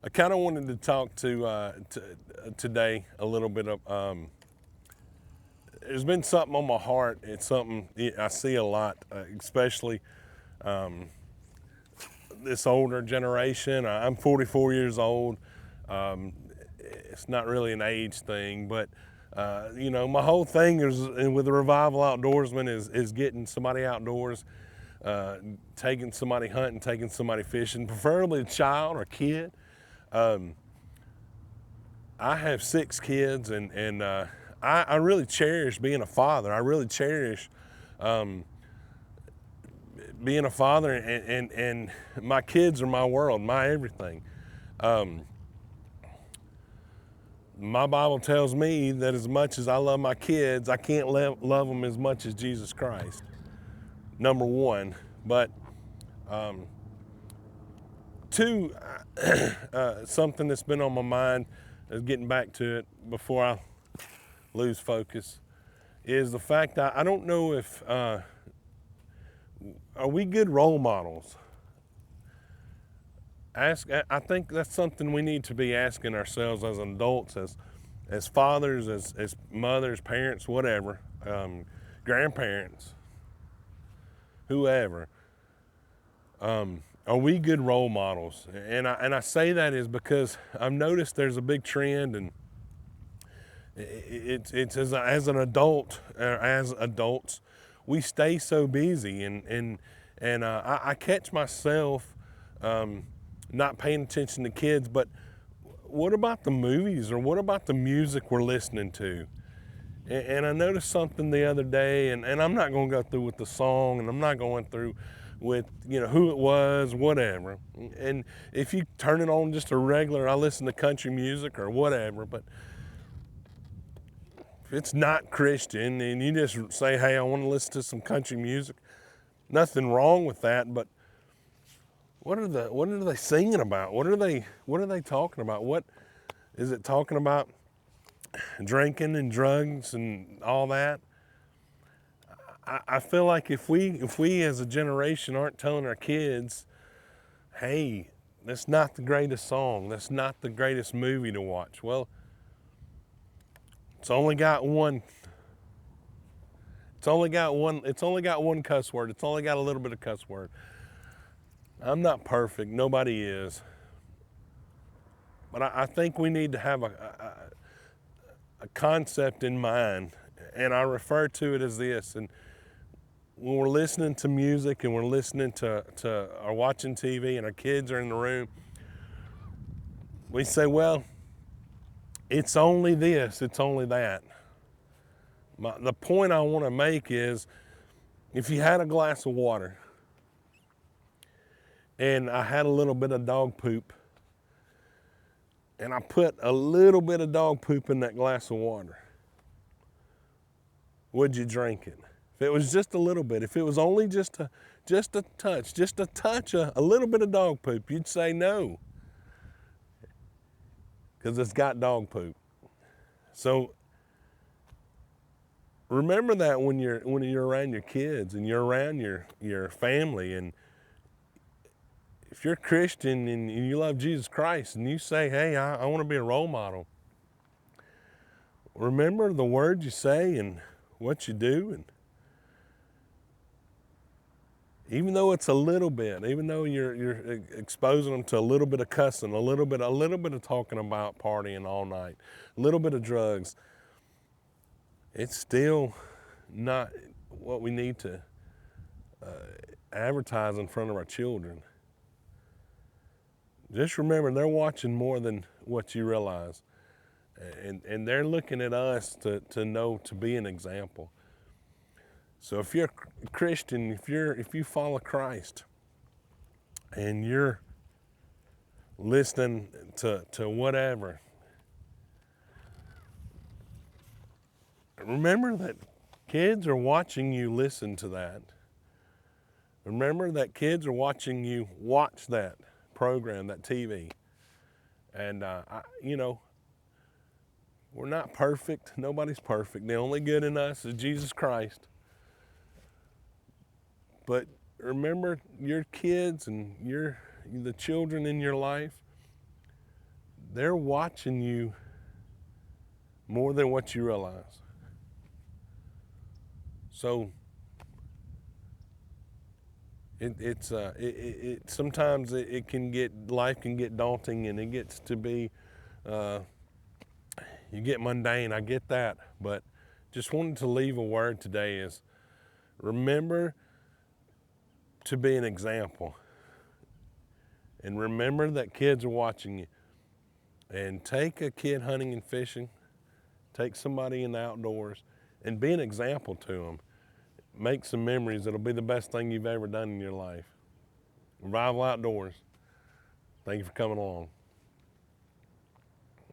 I kind of wanted to talk today a little bit of. There's been something on my heart. It's something I see a lot, especially this older generation. I'm 44 years old. Um, it's not really an age thing, but my whole thing is with the Revival Outdoorsman is getting somebody outdoors, taking somebody hunting, taking somebody fishing, preferably a child or kid. I have 6 kids, and I really cherish being a father. I really cherish being a father, and my kids are my world, my everything. My Bible tells me that as much as I love my kids, I can't love them as much as Jesus Christ. Number one, but two, something that's been on my mind is getting back to it before I lose focus. Is the fact that I don't know if are we good role models. I think that's something we need to be asking ourselves as adults, as fathers, as mothers, parents, whatever, grandparents, whoever. Are we good role models? And I say that is because I've noticed there's a big trend, and it's as an adult, as adults, we stay so busy, and I catch myself not paying attention to kids. But what about the movies, or what about the music we're listening to? And I noticed something the other day, and I'm not going to go through with the song, and I'm not going through with who it was, whatever. And if you turn it on just a regular, I listen to country music or whatever, but if it's not Christian and you just say, hey, I want to listen to some country music, nothing wrong with that. But what are they singing about? What are they talking about? What is it talking about? Drinking and drugs and all that. I feel like if we as a generation aren't telling our kids, hey, that's not the greatest song, that's not the greatest movie to watch. Well, it's only got one. It's only got one cuss word. It's only got a little bit of cuss word. I'm not perfect. Nobody is. But I think we need to have a concept in mind, and I refer to it as this. And when we're listening to music and we're listening to or watching TV and our kids are in the room, we say, well, it's only this, it's only that. The point I want to make is, if you had a glass of water and I had a little bit of dog poop and I put a little bit of dog poop in that glass of water, would you drink it? If it was just a little bit, if it was only just a touch, a little bit of dog poop, you'd say no, because it's got dog poop. So remember that when you're around your kids and you're around your family, and if you're a Christian and you love Jesus Christ and you say, hey, I want to be a role model, remember the words you say and what you do. And even though it's a little bit, even though you're exposing them to a little bit of cussing, a little bit of talking about partying all night, a little bit of drugs, it's still not what we need to advertise in front of our children. Just remember, they're watching more than what you realize. And they're looking at us to know, to be an example. So if you're a Christian, if you follow Christ and you're listening to whatever, remember that kids are watching you listen to that. Remember that kids are watching you watch that program, that TV. And, we're not perfect. Nobody's perfect. The only good in us is Jesus Christ. But remember, your kids and the children in your life, they're watching you more than what you realize. So sometimes it can get, life can get daunting, and it gets to be, you get mundane. I get that, but just wanted to leave a word today is remember to be an example, and remember that kids are watching you. And take a kid hunting and fishing, take somebody in the outdoors, and be an example to them. Make some memories. It'll be the best thing you've ever done in your life. Revival Outdoors. Thank you for coming along.